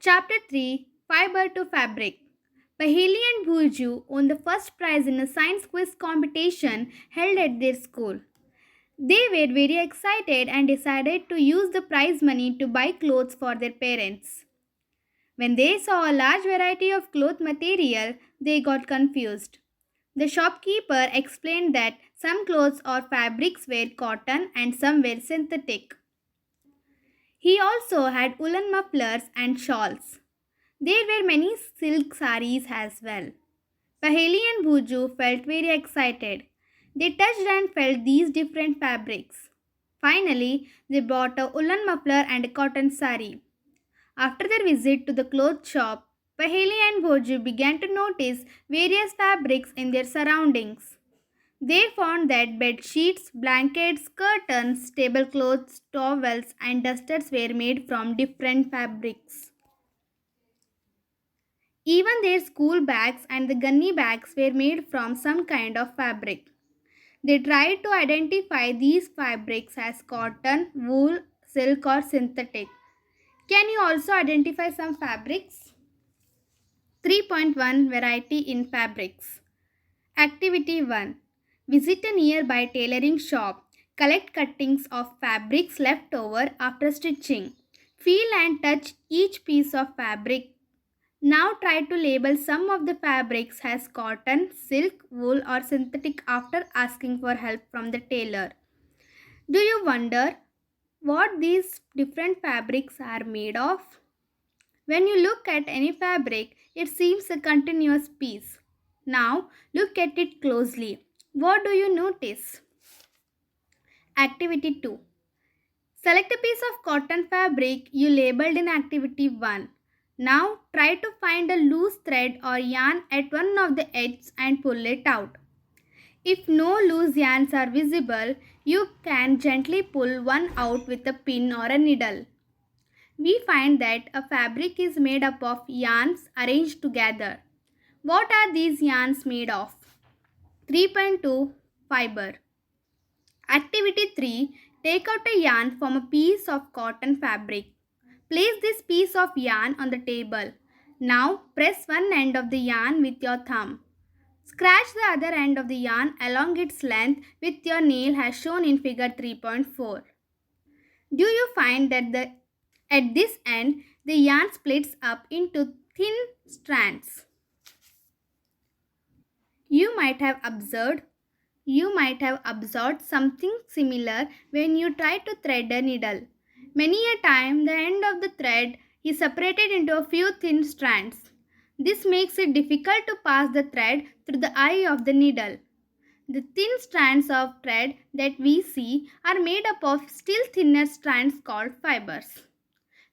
Chapter 3 Fiber to Fabric. Paheli and Bhuju won the first prize in a science quiz competition held at their school. They were very excited and decided to use the prize money to buy clothes for their parents. When they saw a large variety of cloth material, they got confused. The shopkeeper explained that some clothes or fabrics were cotton and some were synthetic. He also had woolen mufflers and shawls. There were many silk saris as well. Paheli and Bhuju felt very excited. They touched and felt these different fabrics. Finally, they bought a woolen muffler and a cotton sari. After their visit to the cloth shop, Paheli and Bhuju began to notice various fabrics in their surroundings. They found that bed sheets, blankets, curtains, tablecloths, towels, and dusters were made from different fabrics. Even their school bags and the gunny bags were made from some kind of fabric. They tried to identify these fabrics as cotton, wool, silk, or synthetic. Can you also identify some fabrics? 3.1 Variety in Fabrics. Activity 1. Visit a nearby tailoring shop. Collect cuttings of fabrics left over after stitching. Feel and touch each piece of fabric. Now try to label some of the fabrics as cotton, silk, wool, or synthetic after asking for help from the tailor. Do you wonder what these different fabrics are made of? When you look at any fabric, it seems a continuous piece. Now look at it closely. What do you notice? Activity 2. Select a piece of cotton fabric you labeled in Activity 1. Now try to find a loose thread or yarn at one of the edges and pull it out. If no loose yarns are visible, you can gently pull one out with a pin or a needle. We find that a fabric is made up of yarns arranged together. What are these yarns made of? 3.2 Fiber. Activity 3. Take out a yarn from a piece of cotton fabric. Place this piece of yarn on the table. Now press one end of the yarn with your thumb. Scratch the other end of the yarn along its length with your nail as shown in figure 3.4. Do you find that at this end the yarn splits up into thin strands? You might have observed something similar when you try to thread a needle. Many a time the end of the thread is separated into a few thin strands. This makes it difficult to pass the thread through the eye of the needle. The thin strands of thread that we see are made up of still thinner strands called fibers.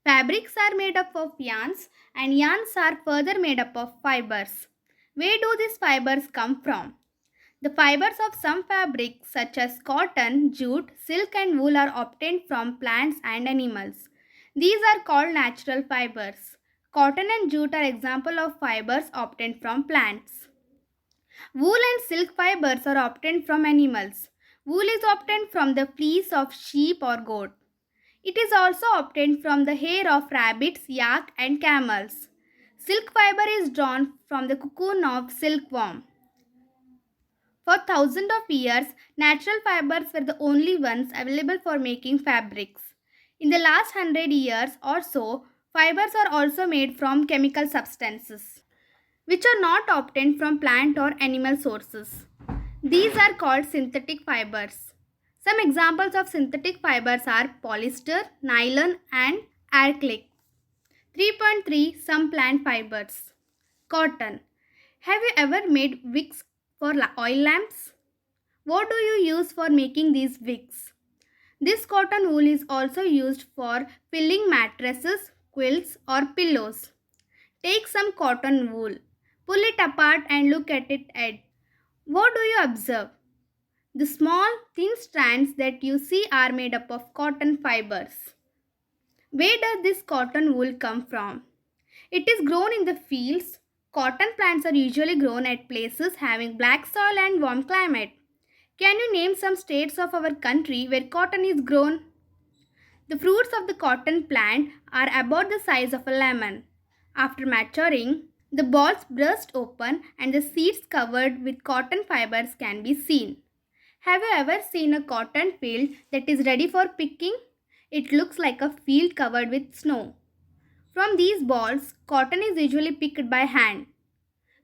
Fabrics are made up of yarns and yarns are further made up of fibers. Where do these fibers come from? The fibers of some fabrics such as cotton, jute, silk and wool are obtained from plants and animals. These are called natural fibers. Cotton and jute are examples of fibers obtained from plants. Wool and silk fibers are obtained from animals. Wool is obtained from the fleece of sheep or goat. It is also obtained from the hair of rabbits, yak and camels. Silk fiber is drawn from the cocoon of silkworm. For thousands of years, natural fibers were the only ones available for making fabrics. In the last 100 years or so, fibers are also made from chemical substances, which are not obtained from plant or animal sources. These are called synthetic fibers. Some examples of synthetic fibers are polyester, nylon, and acrylic. 3.3 Some plant fibers. Cotton. Have you ever made wicks for oil lamps? What do you use for making these wicks? This cotton wool is also used for filling mattresses, quilts, or pillows. Take some cotton wool. Pull it apart and look at its edge. What do you observe? The small, thin strands that you see are made up of cotton fibers. Where does this cotton wool come from? It is grown in the fields. Cotton plants are usually grown at places having black soil and warm climate. Can you name some states of our country where cotton is grown? The fruits of the cotton plant are about the size of a lemon. After maturing, the balls burst open and the seeds covered with cotton fibers can be seen. Have you ever seen a cotton field that is ready for picking? It looks like a field covered with snow. From these balls, cotton is usually picked by hand.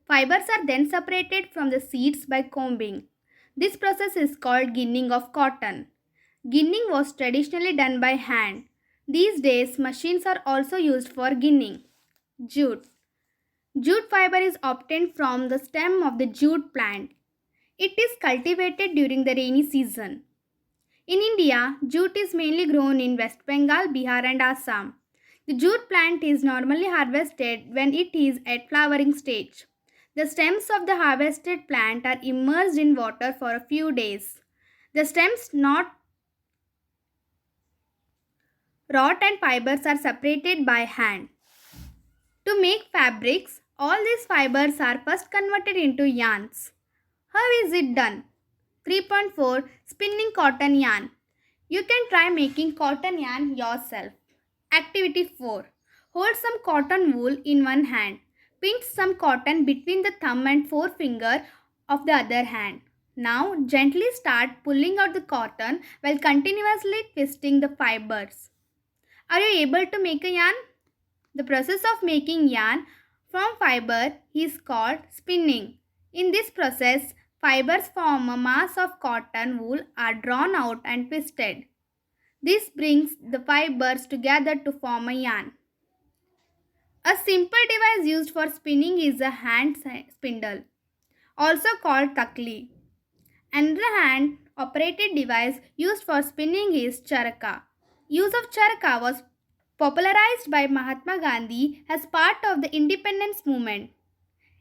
Fibers are then separated from the seeds by combing. This process is called ginning of cotton. Ginning was traditionally done by hand. These days, machines are also used for ginning. Jute. Jute fiber is obtained from the stem of the jute plant. It is cultivated during the rainy season. In India, jute is mainly grown in West Bengal, Bihar, and Assam. The jute plant is normally harvested when it is at flowering stage. The stems of the harvested plant are immersed in water for a few days. The stems not rot and fibers are separated by hand. To make fabrics, all these fibers are first converted into yarns. How is it done? 3.4 Spinning cotton yarn. You can try making cotton yarn yourself. Activity 4. Hold some cotton wool in one hand. Pinch some cotton between the thumb and forefinger of the other hand. Now gently start pulling out the cotton while continuously twisting the fibers. Are you able to make a yarn? The process of making yarn from fiber is called spinning. In this process, fibers from a mass of cotton wool are drawn out and twisted. This brings the fibers together to form a yarn. A simple device used for spinning is a hand spindle, also called takli. Another hand operated device used for spinning is charaka. Use of charaka was popularized by Mahatma Gandhi as part of the independence movement.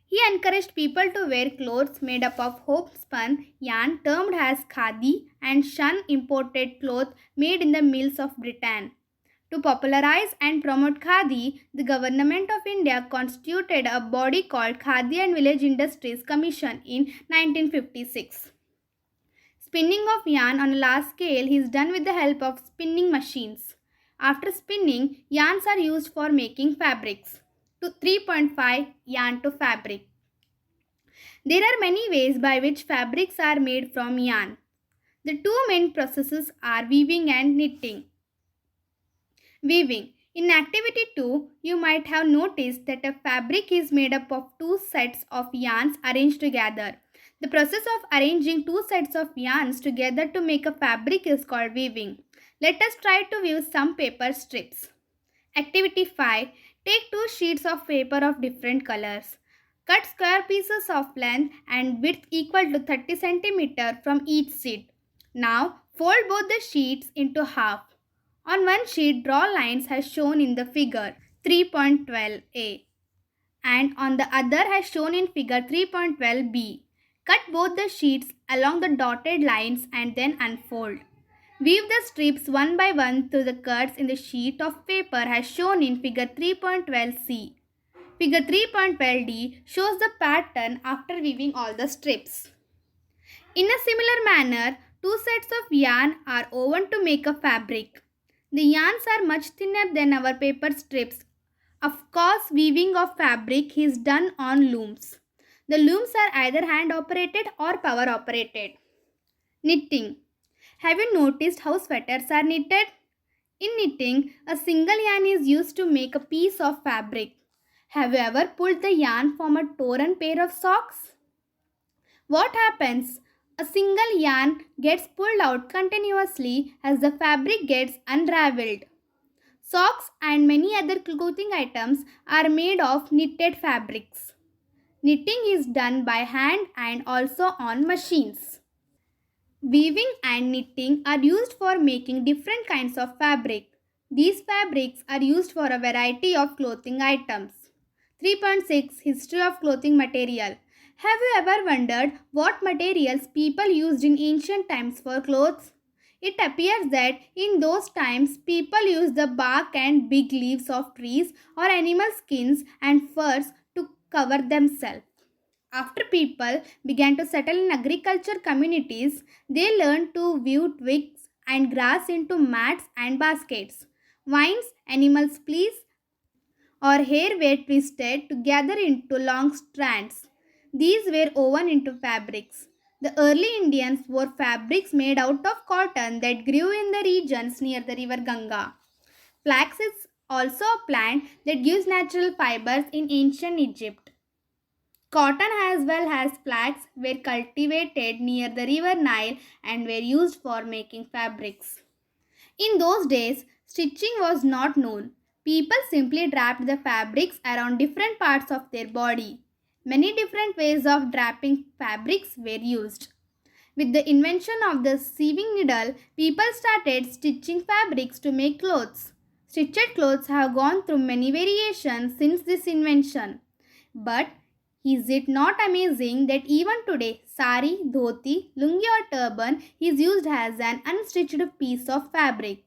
He encouraged people to wear clothes made up of homespun yarn termed as khadi and shun imported cloth made in the mills of Britain. To popularize and promote khadi, the Government of India constituted a body called Khadi and Village Industries Commission in 1956. Spinning of yarn on a large scale is done with the help of spinning machines. After spinning, yarns are used for making fabrics. 3.5 Yarn to fabric. There are many ways by which fabrics are made from yarn. The two main processes are weaving and knitting. Weaving. In activity 2, you might have noticed that a fabric is made up of two sets of yarns arranged together. The process of arranging two sets of yarns together to make a fabric is called weaving. Let us try to weave some paper strips. Activity 5. Take two sheets of paper of different colors. Cut square pieces of length and width equal to 30 cm from each sheet. Now fold both the sheets into half. On one sheet, draw lines as shown in the figure 3.12a and on the other as shown in figure 3.12b. Cut both the sheets along the dotted lines and then unfold. Weave the strips one by one through the cuts in the sheet of paper as shown in figure 3.12c. Figure 3.12d shows the pattern after weaving all the strips. In a similar manner, two sets of yarn are woven to make a fabric. The yarns are much thinner than our paper strips. Of course, weaving of fabric is done on looms. The looms are either hand operated or power operated. Knitting. Have you noticed how sweaters are knitted? In knitting, a single yarn is used to make a piece of fabric. Have you ever pulled the yarn from a torn pair of socks? What happens? A single yarn gets pulled out continuously as the fabric gets unraveled. Socks and many other clothing items are made of knitted fabrics. Knitting is done by hand and also on machines. Weaving and knitting are used for making different kinds of fabric. These fabrics are used for a variety of clothing items. 3.6 History of clothing material. Have you ever wondered what materials people used in ancient times for clothes? It appears that in those times people used the bark and big leaves of trees or animal skins and furs to cover themselves. After people began to settle in agriculture communities, they learned to weave twigs and grass into mats and baskets. Vines, animal fleece, or hair were twisted together into long strands. These were woven into fabrics. The early Indians wore fabrics made out of cotton that grew in the regions near the river Ganga. Flax is also a plant that gives natural fibers in ancient Egypt. Cotton as well as flax were cultivated near the river Nile and were used for making fabrics. In those days, stitching was not known. People simply wrapped the fabrics around different parts of their body. Many different ways of wrapping fabrics were used. With the invention of the sewing needle, people started stitching fabrics to make clothes. Stitched clothes have gone through many variations since this invention. But is it not amazing that even today, sari, dhoti, lungi or turban is used as an unstitched piece of fabric?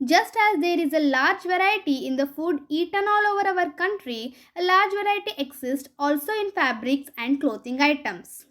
Just as there is a large variety in the food eaten all over our country, a large variety exists also in fabrics and clothing items.